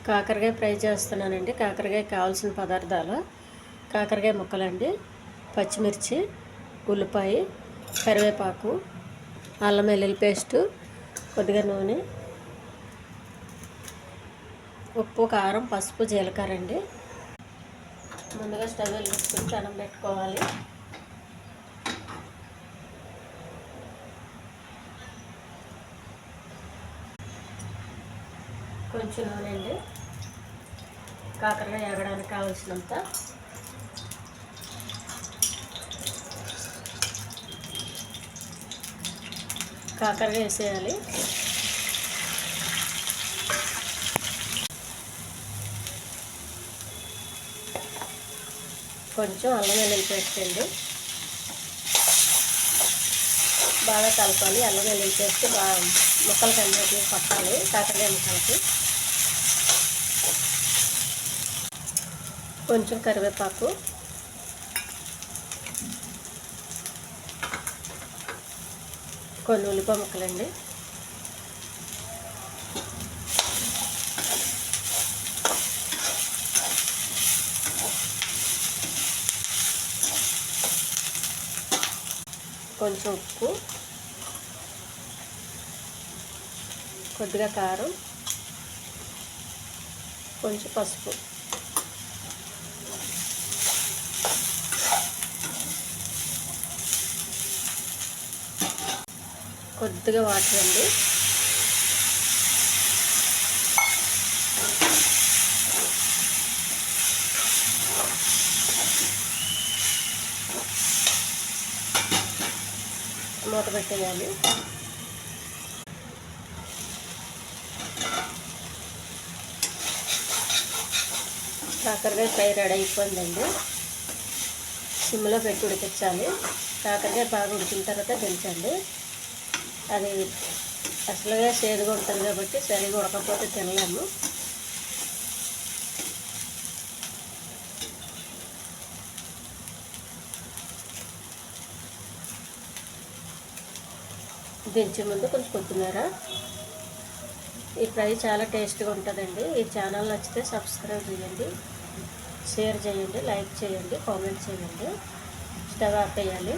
కాకరకాయ ఫ్రై చేస్తున్నానండి. కాకరకాయకి కావాల్సిన పదార్థాలు: కాకరకాయ ముక్కలండి, పచ్చిమిర్చి, ఉల్లిపాయ, కరివేపాకు, అల్లం వెల్లుల్లి పేస్టు, కొద్దిగా నూనె, ఉప్పు, కారం, పసుపు, జీలకర్ర అండి. ముందుగా స్టవ్ వెలిగించుకొని పెనం పెట్టుకోవాలి. కొంచెం నూనె అండి, కాకరకాయ వేగడానికి కావాల్సినంత. కాకరకాయ వేసేయాలి. కొంచెం అల్లం వెల్లుల్లి పేస్ట్ అండి, బాగా కలపాలి. అల్లం వెల్లుల్లి పేస్ట్ బాగా ముక్కలకి అన్నిటికీ పట్టాలి, కాకరకాయ ముక్కలకి. కొంచెం కరివేపాకు, కొన్ని ఉల్లిపాయ ముక్కలండి, కొంచెం ఉప్పు, కొద్దిగా కారం, కొంచెం పసుపు, కొద్దిగా వాటర్ అండి. మూత పెట్టేయాలి. కాకరకాయ ఫ్రై రెడీ అయిపోయిందండి. సిమ్లో పెట్టి ఉడికించాలి. కాకరకాయ బాగా ఉడికిన తర్వాత దించండి. అది అసలుగా చేదుగా ఉంటుంది కాబట్టి సరిగా ఉడకపోతే తినలేము. దించే ముందు కొంచెం కొత్తిమీర. ఈ ఫ్రై చాలా టేస్ట్గా ఉంటుందండి. ఈ ఛానల్ నచ్చితే సబ్స్క్రైబ్ చేయండి, షేర్ చేయండి, లైక్ చేయండి, కామెంట్ చేయండి. స్టవ్ ఆపేయాలి.